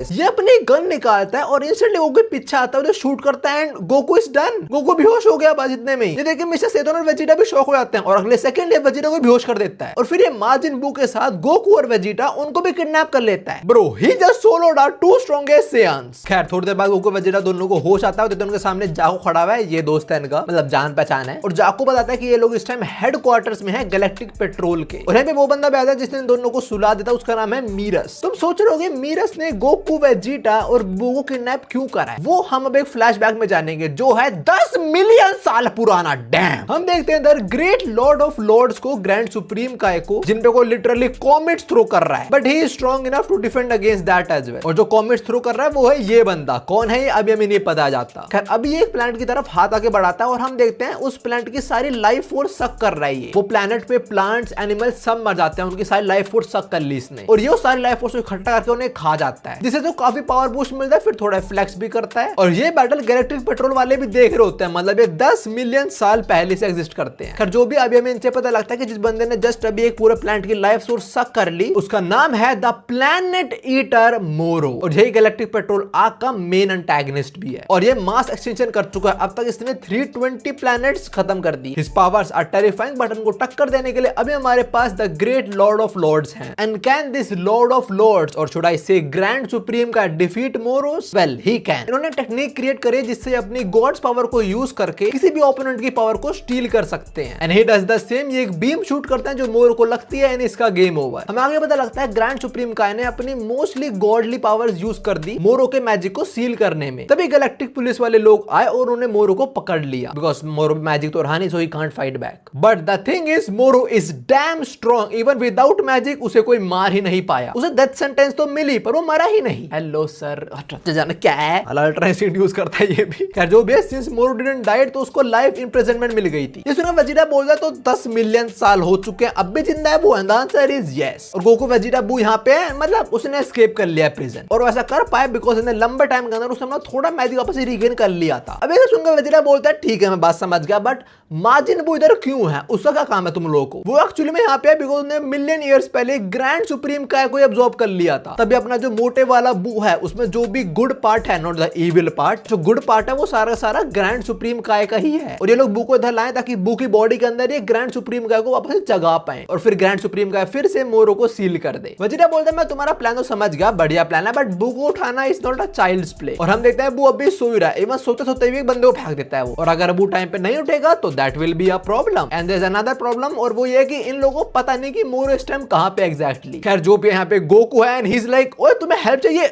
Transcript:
ये अपनी गन निकालता है और इंस्टेंटली गोकू के पीछे आता है, शूट करता है and Goku is done. Goku बेहोश हो गया बस इतने में। ये देखिए मिस्टर सेतोन और वेजिटा भी शॉक हो जाते हैं और अगले सेकंड ये वेजिटा को बेहोश कर देता है और फिर ये माजिन बू के साथ गोकू और वेजिटा उनको भी किडनैप कर लेता है। Bro he just soloed out two strongest Saiyans. खैर थोड़ी देर बाद गोकू वेजिटा दोनों को होश आता है तो उनके सामने जाको खड़ा हुआ है, ये दोस्त है इनका, मतलब जान पहचान है। और जाको बताता है कि ये लोग इस टाइम हेडक्वार्टर्स में है गैलेक्टिक पेट्रोल के, और यहाँ पे वो बंदा भी आता है जिसने दोनों को सुला देता है, उसका नाम है मीरस। तुम सोच रहे होगे मीरस ने गोकू वेजिटा और बू को किडनैप क्यों करा है, वो हम अब एक फ्लैशबैक में जानेंगे जो है 10 मिलियन साल पुराना। डैम। हम देखते हैं the great lord of lords को, ग्रैंड सुप्रीम काय को, जिन पे को लिटरली कॉमेट्स थ्रो कर रहा है, but he is strong enough to defend against that as well. और जो कॉमेट्स थ्रो कर रहा है वो है ये बंदा। कौन है ये अभी हमें नहीं पता जाता। खैर अभी एक प्लैनेट की तरफ हाथ आके बढ़ाता है और हम देखते हैं उस प्लैनेट की सारी लाइफ फोर्स सक कर रहा है। वो प्लैनेट पे प्लांट्स एनिमल्स सब मर जाते हैं, उनकी सारी लाइफ फोर्स सक कर ली इसने, और ये सारी लाइफ फोर्स को इकट्ठा करके उन्हें खा जाता है, जिससे तो काफी पावर बूस्ट मिलता है, फिर थोड़ा फ्लेक्स भी करता है। और ये बैटल गैलेक्टिक पेट्रोल वाले भी देख रहे होते हैं, मतलब ये 10 मिलियन साल पहले से एग्जिस्ट करते हैं। खैर जो भी अभी हमें इनसे पता लगता है कि जिस बंदे ने जस्ट अभी एक पूरे प्लैनेट की लाइफ सोर्स सक कर ली, उसका नाम है द प्लैनेट ईटर मोरो, और यही गैलेक्टिक पेट्रोल आग का मेन एंटागनिस्ट भी है। और ये मास एक्सटेंशन कर चुका है, अब तक इसने 320 प्लैनेट्स खत्म कर दी। His powers are terrifying, but उनको टक्कर देने के लिए अभी हमारे पास the great lord of lords हैं। And can this lord of lords, और should I say grand supreme का defeat Moros? Well he can. इन्होंने टेक्निक क्रिएट करी जिससे अपनी गॉड्स पावर को यूज करके किसी भी ओपोनेंट की पावर को स्टील कर सकते हैं। And he does the same. ये एक बीम शूट करते हैं जो मोरो को लगती है, एंड इसका गेम ओवर। हमें आगे पता लगता है ग्रैंड सुप्रीम काय ने अपनी मोस्टली गॉडली पावर्स यूज कर दी मोरो के मैजिक को सील करने में। तभी गैलेक्टिक पुलिस वाले लोग आए और उन्होंने मोरो को पकड़ लिया, बिकॉज मोरो मैजिक तो रहा नहीं, so he can't fight back. But the thing is Moro is damn strong, even without magic उसे कोई मार ही नहीं पाया। उसे डेथ सेंटेंस तो मिली पर वो मरा ही नहीं। हेलो सर, जाने क्या है, अल्ट्रा इंस्टिंक्ट यूज करता है ये भी। खैर जो भी है, सिंस मोरो डिडंट डाइड तो उसको लाइफ इंप्रिजनमेंट मिल गई थी। ये सुना वेजिटा बोल रहा तो 10 मिलियन साल हो चुके हैं, अब भी जिंदा है वो? And the answer is yes. और गोकू वेजिटा बू यहाँ पे है, मतलब उसने एस्केप कर लिया प्रिजन, और वैसा कर पाए बिकॉज इसने लंबे टाइम के अंदर उसने थोड़ा मैजिक वापस रिगेन कर लिया था। अब ये सुनकर वेजिटा बोलता है ठीक है मैं बात समझ गया, बट माजिन बू इधर क्यों है, उसका क्या काम है तुम लोगों को? वो एक्चुअली में यहाँ पे है बिकॉज उसने मिलियन ईयर्स पहले ग्रैंड सुप्रीम काय को एब्जॉर्ब कर लिया था। तभी अपना जो मोटे वाला बू है उसमें जो भी गुड पार्ट है, नॉट द इविल पार्ट, जो गुड पार्ट है वो सारा सारा ग्रैंड सुप्रीम काय का ही है। और ये लोग बू को इधर लाए ताकि बू की बॉडी के अंदर ये ग्रैंड सुप्रीम काय को वापस जगा पाए, और फिर ग्रैंड सुप्रीम काय फिर से मोरो को सील कर दे। वेजिटा बोलता है मैं तुम्हारा प्लान तो समझ गया, बढ़िया प्लान है, बट बू को उठाना is not a child's play. और हम देखते हैं बू अभी सो ही रहा है, इवन सोते सोते भी एक बंदे को फेंक देता है वो, और अगर बू टाइम पे नहीं उठेगा तो that will be a problem. And there is another problem, और वो ये है कि इन लोगों को पता नहीं कि मोरो इस टाइम कहां पे एग्जैक्टली। खैर जो भी यहाँ पे गोकू है एंड ही इज लाइक ओए तुम्हें हेल्प चाहिए,